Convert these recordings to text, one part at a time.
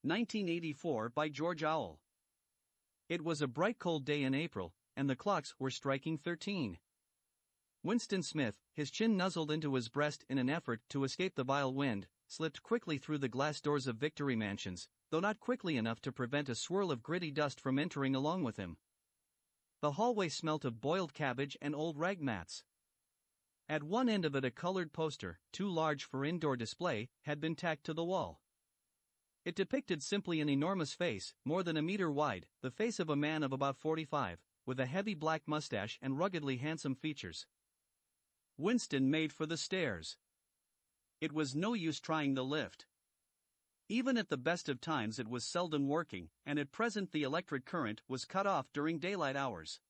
1984 by George Orwell. It was a bright cold day in April, and the clocks were striking 13. Winston Smith, his chin nuzzled into his breast in an effort to escape the vile wind, slipped quickly through the glass doors of Victory Mansions, though not quickly enough to prevent a swirl of gritty dust from entering along with him. The hallway smelt of boiled cabbage and old rag mats. At one end of it a colored poster, too large for indoor display, had been tacked to the wall. It depicted simply an enormous face, more than a meter wide, the face of a man of about 45, with a heavy black mustache and ruggedly handsome features. Winston made for the stairs. It was no use trying the lift. Even at the best of times it was seldom working, and at present the electric current was cut off during daylight hours.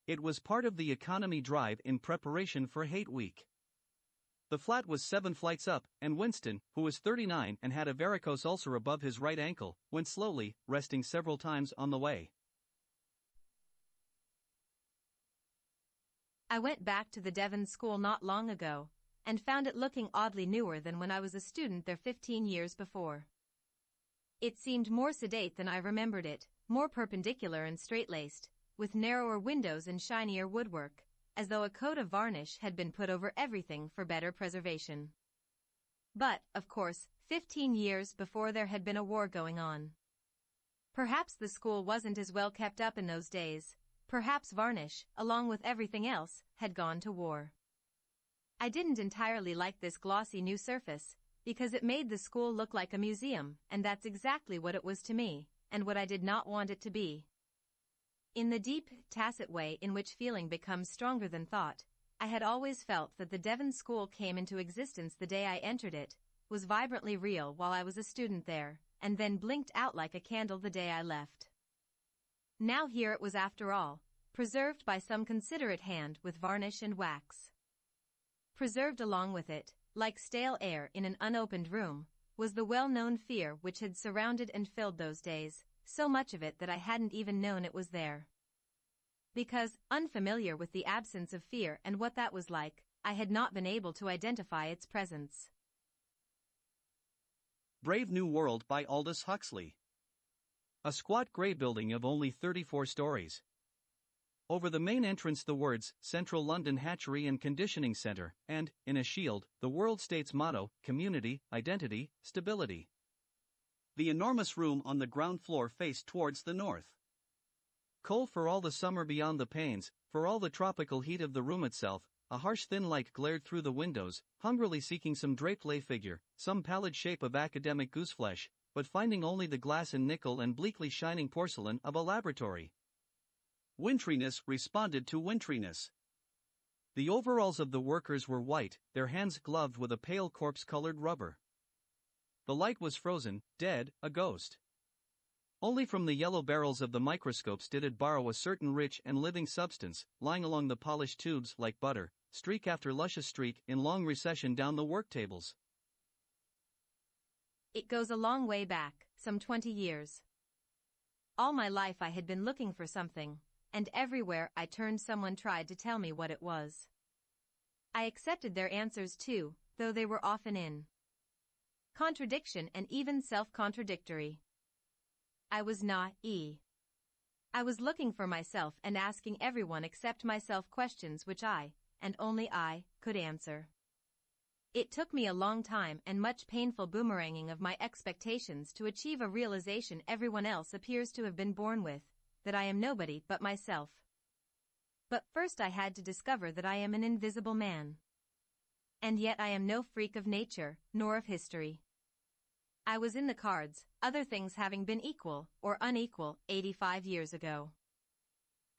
It was part of the economy drive in preparation for Hate Week. The flat was 7 flights up, and Winston, who was 39 and had a varicose ulcer above his right ankle, went slowly, resting several times on the way. I went back to the Devon school not long ago, and found it looking oddly newer than when I was a student there 15 years before. It seemed more sedate than I remembered it, more perpendicular and straight-laced, with narrower windows and shinier woodwork, as though a coat of varnish had been put over everything for better preservation. But, of course, 15 years before there had been a war going on. Perhaps the school wasn't as well kept up in those days, perhaps varnish, along with everything else, had gone to war. I didn't entirely like this glossy new surface, because it made the school look like a museum, and that's exactly what it was to me, and what I did not want it to be. In the deep, tacit way in which feeling becomes stronger than thought, I had always felt that the Devon School came into existence the day I entered it, was vibrantly real while I was a student there, and then blinked out like a candle the day I left. Now here it was after all, preserved by some considerate hand with varnish and wax. Preserved along with it, like stale air in an unopened room, was the well-known fear which had surrounded and filled those days, so much of it that I hadn't even known it was there. Because, unfamiliar with the absence of fear and what that was like, I had not been able to identify its presence. Brave New World by Aldous Huxley. A squat gray building of only 34 stories. Over the main entrance the words, Central London Hatchery and Conditioning Centre, and, in a shield, the World State's motto, Community, Identity, Stability. The enormous room on the ground floor faced towards the north. Cold for all the summer beyond the panes, for all the tropical heat of the room itself, a harsh thin light glared through the windows, hungrily seeking some draped lay figure, some pallid shape of academic gooseflesh, but finding only the glass and nickel and bleakly shining porcelain of a laboratory. Wintriness responded to wintriness. The overalls of the workers were white, their hands gloved with a pale corpse-colored rubber. The light was frozen, dead, a ghost. Only from the yellow barrels of the microscopes did it borrow a certain rich and living substance, lying along the polished tubes like butter, streak after luscious streak in long recession down the work tables. It goes a long way back, some 20 years. All my life I had been looking for something, and everywhere I turned someone tried to tell me what it was. I accepted their answers too, though they were often in contradiction and even self-contradictory. I was I was looking for myself and asking everyone except myself questions which I, and only I, could answer. It took me a long time and much painful boomeranging of my expectations to achieve a realization everyone else appears to have been born with, that I am nobody but myself. But first I had to discover that I am an invisible man. And yet I am no freak of nature, nor of history. I was in the cards, other things having been equal, or unequal, 85 years ago.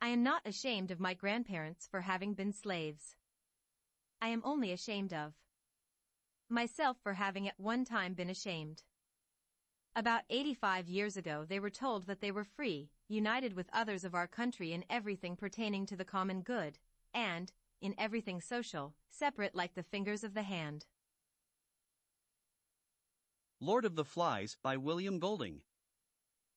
I am not ashamed of my grandparents for having been slaves. I am only ashamed of myself for having at one time been ashamed. About 85 years ago they were told that they were free, united with others of our country in everything pertaining to the common good, and, in everything social, separate like the fingers of the hand. Lord of the Flies by William Golding.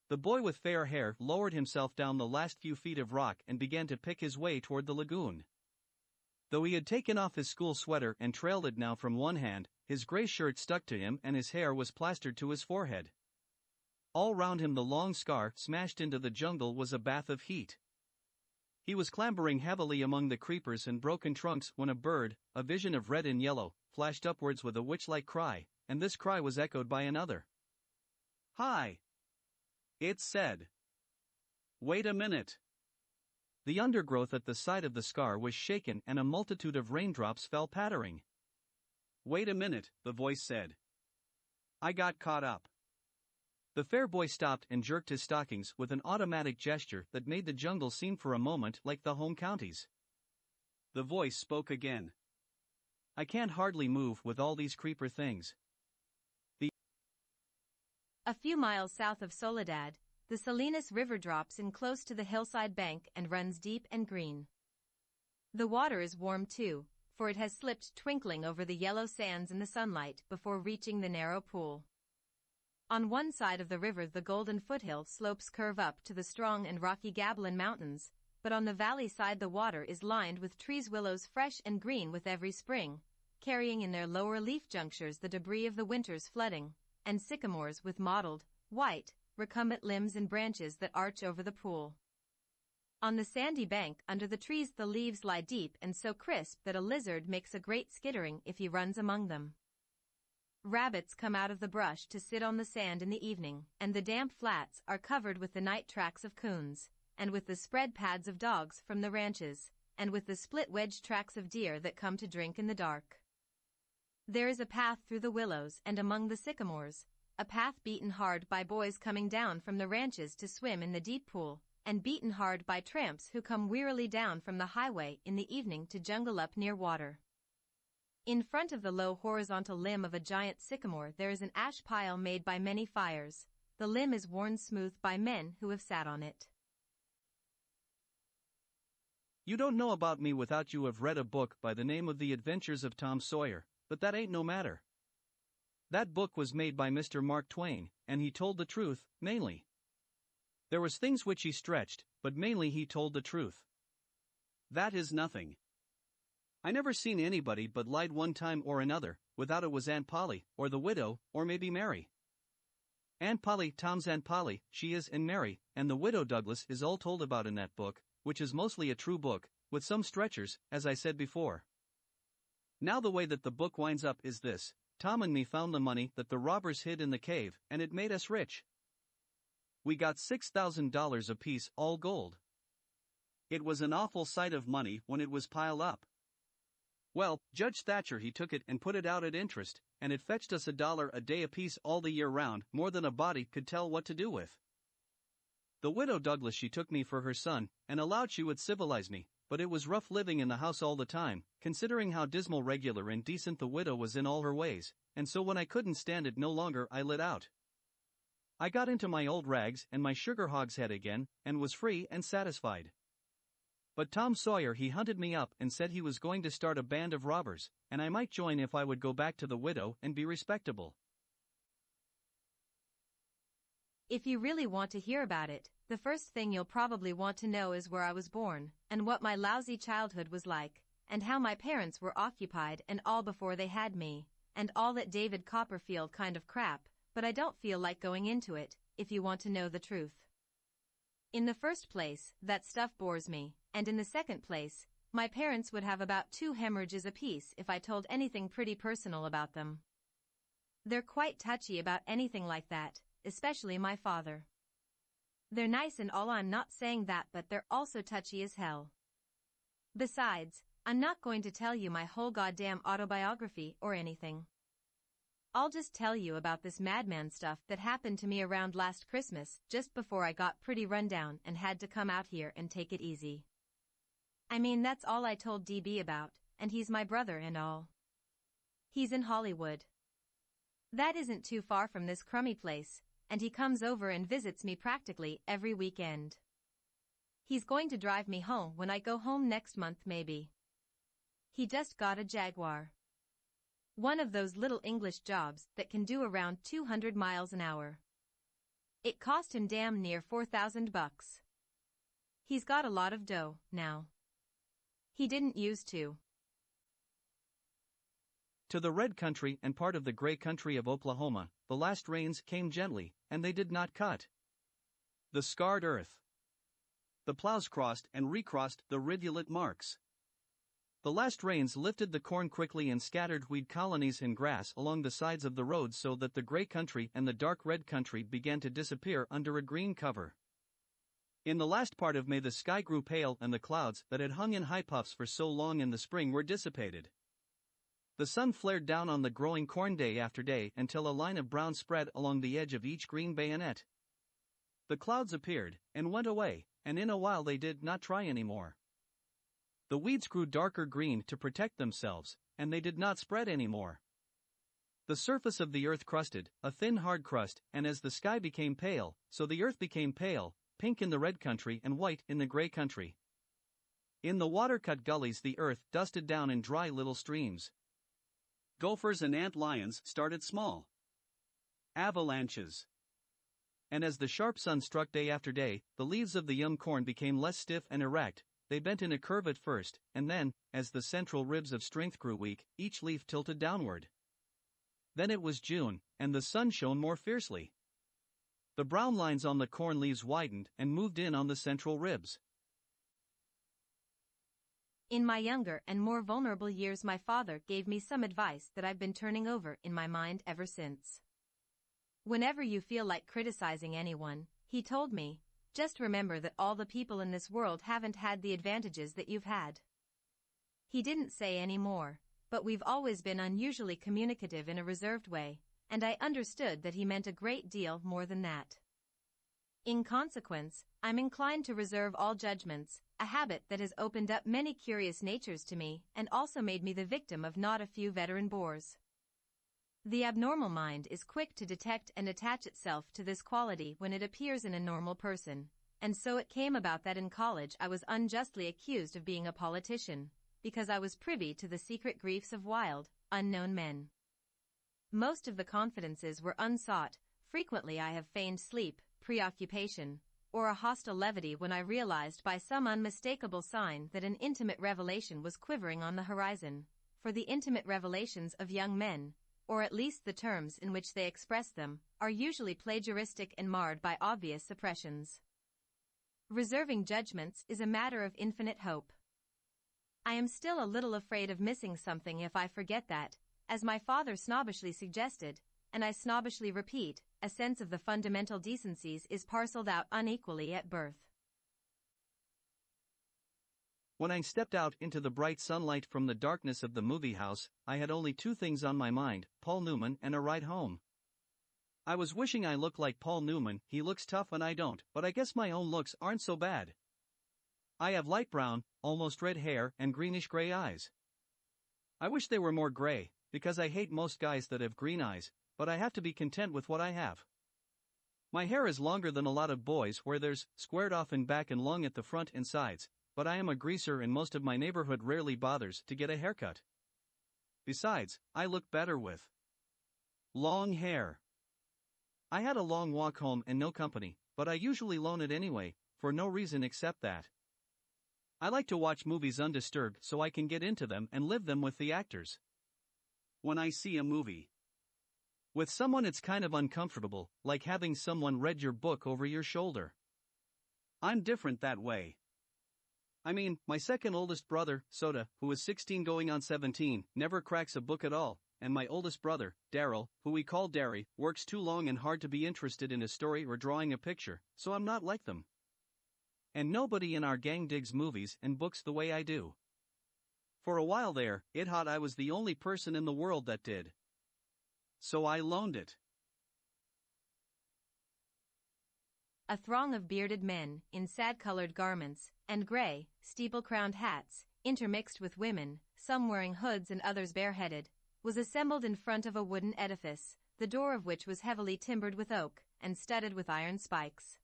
The boy with fair hair lowered himself down the last few feet of rock and began to pick his way toward the lagoon. Though he had taken off his school sweater and trailed it now from one hand, his gray shirt stuck to him and his hair was plastered to his forehead. All round him the long scar smashed into the jungle was a bath of heat. He was clambering heavily among the creepers and broken trunks when a bird, a vision of red and yellow, flashed upwards with a witch-like cry, and this cry was echoed by another. "Hi!" it said. "Wait a minute." The undergrowth at the side of the scar was shaken and a multitude of raindrops fell pattering. "Wait a minute," the voice said. "I got caught up." The fair boy stopped and jerked his stockings with an automatic gesture that made the jungle seem for a moment like the home counties. The voice spoke again. "I can't hardly move with all these creeper things." A few miles south of Soledad, the Salinas River drops in close to the hillside bank and runs deep and green. The water is warm too, for it has slipped twinkling over the yellow sands in the sunlight before reaching the narrow pool. On one side of the river the golden foothill slopes curve up to the strong and rocky Gabilan Mountains, but on the valley side the water is lined with trees, willows fresh and green with every spring, carrying in their lower leaf junctures the debris of the winter's flooding, and sycamores with mottled, white, recumbent limbs and branches that arch over the pool. On the sandy bank under the trees the leaves lie deep and so crisp that a lizard makes a great skittering if he runs among them. Rabbits come out of the brush to sit on the sand in the evening, and the damp flats are covered with the night tracks of coons, and with the spread pads of dogs from the ranches, and with the split wedge tracks of deer that come to drink in the dark. There is a path through the willows and among the sycamores, a path beaten hard by boys coming down from the ranches to swim in the deep pool, and beaten hard by tramps who come wearily down from the highway in the evening to jungle up near water. In front of the low horizontal limb of a giant sycamore there is an ash pile made by many fires. The limb is worn smooth by men who have sat on it. You don't know about me without you have read a book by the name of The Adventures of Tom Sawyer, but that ain't no matter. That book was made by Mr. Mark Twain, and he told the truth, mainly. There was things which he stretched, but mainly he told the truth. That is nothing. I never seen anybody but lied one time or another, without it was Aunt Polly, or the widow, or maybe Mary. Aunt Polly, Tom's Aunt Polly, she is, and Mary, and the widow Douglas is all told about in that book, which is mostly a true book, with some stretchers, as I said before. Now the way that the book winds up is this: Tom and me found the money that the robbers hid in the cave, and it made us rich. We got $6,000 apiece, all gold. It was an awful sight of money when it was piled up. Well, Judge Thatcher he took it and put it out at interest, and it fetched us $1 a day apiece all the year round, more than a body could tell what to do with. The widow Douglas she took me for her son, and allowed she would civilize me, but it was rough living in the house all the time, considering how dismal regular and decent the widow was in all her ways, and so when I couldn't stand it no longer I lit out. I got into my old rags and my sugar hogshead again, and was free and satisfied. But Tom Sawyer he hunted me up and said he was going to start a band of robbers, and I might join if I would go back to the widow and be respectable. If you really want to hear about it, the first thing you'll probably want to know is where I was born, and what my lousy childhood was like, and how my parents were occupied and all before they had me, and all that David Copperfield kind of crap, but I don't feel like going into it, if you want to know the truth. In the first place, that stuff bores me, and in the second place, my parents would have about 2 hemorrhages apiece if I told anything pretty personal about them. They're quite touchy about anything like that, especially my father. They're nice and all, I'm not saying that, but they're also touchy as hell. Besides, I'm not going to tell you my whole goddamn autobiography or anything. I'll just tell you about this madman stuff that happened to me around last Christmas, just before I got pretty run down and had to come out here and take it easy. I mean, that's all I told DB about, and he's my brother and all. He's in Hollywood. That isn't too far from this crummy place, and he comes over and visits me practically every weekend. He's going to drive me home when I go home next month maybe. He just got a Jaguar. One of those little English jobs that can do around 200 miles an hour. It cost him damn near $4,000. He's got a lot of dough now. He didn't used to. To the red country and part of the gray country of Oklahoma, the last rains came gently, and they did not cut the scarred earth. The plows crossed and recrossed the rivulet marks. The last rains lifted the corn quickly and scattered weed colonies and grass along the sides of the roads so that the gray country and the dark red country began to disappear under a green cover. In the last part of May the sky grew pale and the clouds that had hung in high puffs for so long in the spring were dissipated. The sun flared down on the growing corn day after day until a line of brown spread along the edge of each green bayonet. The clouds appeared and went away, and in a while they did not try any more. The weeds grew darker green to protect themselves, and they did not spread any more. The surface of the earth crusted, a thin hard crust, and as the sky became pale, so the earth became pale, pink in the red country and white in the gray country. In the water-cut gullies the earth dusted down in dry little streams. Gophers and ant lions started small avalanches. And as the sharp sun struck day after day, the leaves of the young corn became less stiff and erect. They bent in a curve at first, and then, as the central ribs of strength grew weak, each leaf tilted downward. Then it was June, and the sun shone more fiercely. The brown lines on the corn leaves widened and moved in on the central ribs. In my younger and more vulnerable years, my father gave me some advice that I've been turning over in my mind ever since. Whenever you feel like criticizing anyone, he told me, just remember that all the people in this world haven't had the advantages that you've had. He didn't say any more, but we've always been unusually communicative in a reserved way, and I understood that he meant a great deal more than that. In consequence, I'm inclined to reserve all judgments, a habit that has opened up many curious natures to me and also made me the victim of not a few veteran bores. The abnormal mind is quick to detect and attach itself to this quality when it appears in a normal person, and so it came about that in college I was unjustly accused of being a politician, because I was privy to the secret griefs of wild, unknown men. Most of the confidences were unsought. Frequently I have feigned sleep, preoccupation, or a hostile levity when I realized by some unmistakable sign that an intimate revelation was quivering on the horizon, for the intimate revelations of young men, or at least the terms in which they express them, are usually plagiaristic and marred by obvious suppressions. Reserving judgments is a matter of infinite hope. I am still a little afraid of missing something if I forget that, as my father snobbishly suggested, and I snobbishly repeat, a sense of the fundamental decencies is parceled out unequally at birth. When I stepped out into the bright sunlight from the darkness of the movie house, I had only two things on my mind, Paul Newman and a ride home. I was wishing I looked like Paul Newman. He looks tough and I don't, but I guess my own looks aren't so bad. I have light brown, almost red hair and greenish-gray eyes. I wish they were more gray, because I hate most guys that have green eyes, but I have to be content with what I have. My hair is longer than a lot of boys' where there's squared off in back and long at the front and sides, but I am a greaser and most of my neighborhood rarely bothers to get a haircut. Besides, I look better with long hair. I had a long walk home and no company, but I usually loan it anyway, for no reason except that I like to watch movies undisturbed so I can get into them and live them with the actors. When I see a movie with someone, it's kind of uncomfortable, like having someone read your book over your shoulder. I'm different that way. I mean, my second oldest brother, Soda, who is 16 going on 17, never cracks a book at all, and my oldest brother, Daryl, who we call Derry, works too long and hard to be interested in a story or drawing a picture, so I'm not like them. And nobody in our gang digs movies and books the way I do. For a while there, it hot I was the only person in the world that did. So I loaned it. A throng of bearded men, in sad-colored garments, and gray, steeple-crowned hats, intermixed with women, some wearing hoods and others bareheaded, was assembled in front of a wooden edifice, the door of which was heavily timbered with oak, and studded with iron spikes.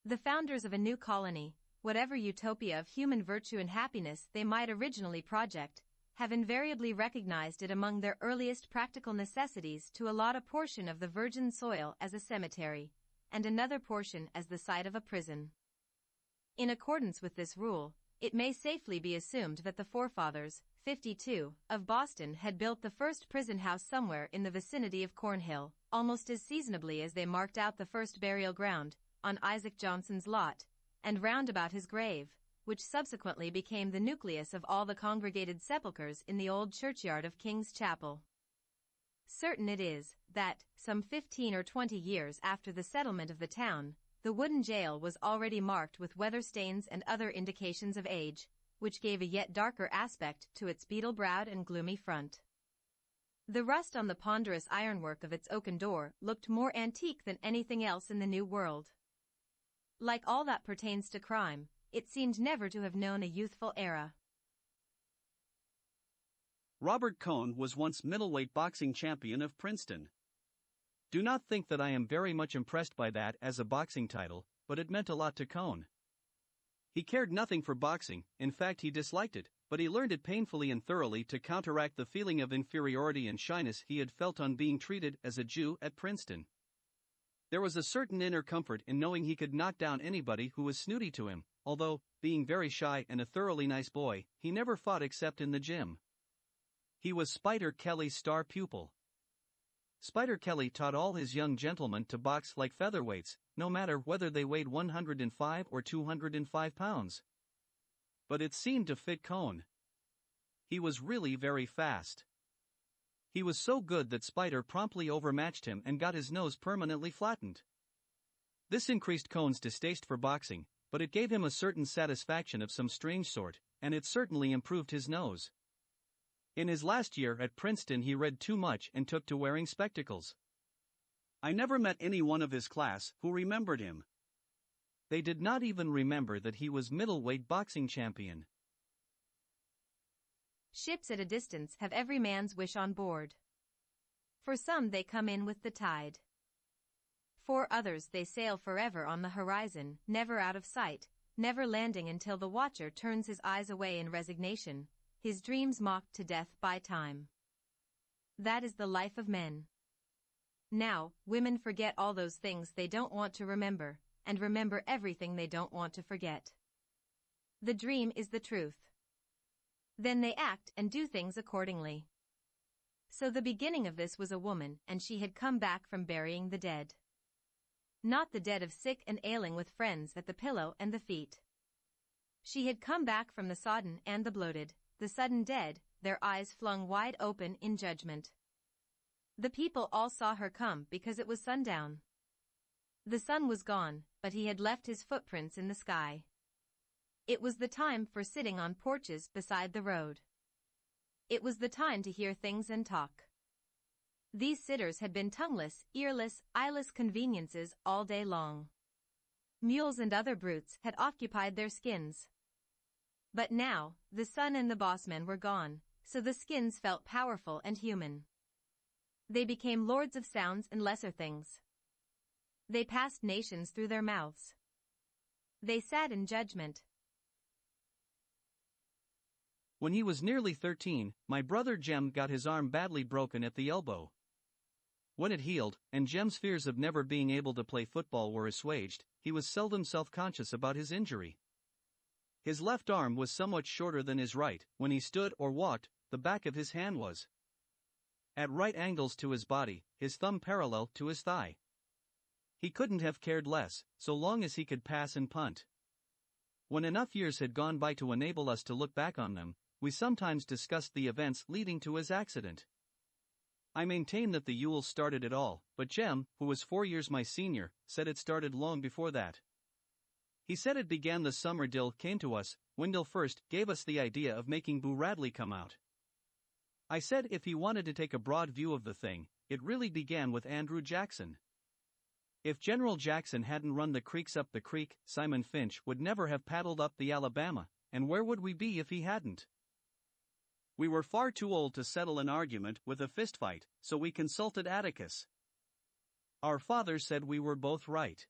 The founders of a new colony, whatever utopia of human virtue and happiness they might originally project, have invariably recognized it among their earliest practical necessities to allot a portion of the virgin soil as a cemetery, and another portion as the site of a prison. In accordance with this rule, it may safely be assumed that the forefathers, 52, of Boston had built the first prison house somewhere in the vicinity of Cornhill, almost as seasonably as they marked out the first burial ground, on Isaac Johnson's lot, and round about his grave, which subsequently became the nucleus of all the congregated sepulchres in the old churchyard of King's Chapel. Certain it is, that, some 15 or 20 years after the settlement of the town, the wooden jail was already marked with weather stains and other indications of age, which gave a yet darker aspect to its beetle-browed and gloomy front. The rust on the ponderous ironwork of its oaken door looked more antique than anything else in the New World. Like all that pertains to crime, it seemed never to have known a youthful era. Robert Cohn was once middleweight boxing champion of Princeton. Do not think that I am very much impressed by that as a boxing title, but it meant a lot to Cohn. He cared nothing for boxing, in fact he disliked it, but he learned it painfully and thoroughly to counteract the feeling of inferiority and shyness he had felt on being treated as a Jew at Princeton. There was a certain inner comfort in knowing he could knock down anybody who was snooty to him, although, being very shy and a thoroughly nice boy, he never fought except in the gym. He was Spider Kelly's star pupil. Spider Kelly taught all his young gentlemen to box like featherweights, no matter whether they weighed 105 or 205 pounds. But it seemed to fit Cohn. He was really very fast. He was so good that Spider promptly overmatched him and got his nose permanently flattened. This increased Cohn's distaste for boxing, but it gave him a certain satisfaction of some strange sort, and it certainly improved his nose. In his last year at Princeton he read too much and took to wearing spectacles. I never met any one of his class who remembered him. They did not even remember that he was middleweight boxing champion. Ships at a distance have every man's wish on board. For some they come in with the tide. For others they sail forever on the horizon, never out of sight, never landing until the watcher turns his eyes away in resignation, his dreams mocked to death by time. That is the life of men. Now, women forget all those things they don't want to remember, and remember everything they don't want to forget. The dream is the truth. Then they act and do things accordingly. So the beginning of this was a woman, and she had come back from burying the dead. Not the dead of sick and ailing with friends at the pillow and the feet. She had come back from the sodden and the bloated, the sudden dead, their eyes flung wide open in judgment. The people all saw her come because it was sundown. The sun was gone, but he had left his footprints in the sky. It was the time for sitting on porches beside the road. It was the time to hear things and talk. These sitters had been tongueless, earless, eyeless conveniences all day long. Mules and other brutes had occupied their skins. But now, the sun and the bossmen were gone, so the skins felt powerful and human. They became lords of sounds and lesser things. They passed nations through their mouths. They sat in judgment. When he was nearly 13, my brother Jem got his arm badly broken at the elbow. When it healed, and Jem's fears of never being able to play football were assuaged, he was seldom self-conscious about his injury. His left arm was somewhat shorter than his right. When he stood or walked, the back of his hand was at right angles to his body, his thumb parallel to his thigh. He couldn't have cared less, so long as he could pass and punt. When enough years had gone by to enable us to look back on them, we sometimes discussed the events leading to his accident. I maintain that the Yule started it all, but Jem, who was 4 years my senior, said it started long before that. He said it began the summer Dill came to us, when Dill first gave us the idea of making Boo Radley come out. I said if he wanted to take a broad view of the thing, it really began with Andrew Jackson. If General Jackson hadn't run the creeks up the creek, Simon Finch would never have paddled up the Alabama, and where would we be if he hadn't? We were far too old to settle an argument with a fistfight, so we consulted Atticus. Our father said we were both right.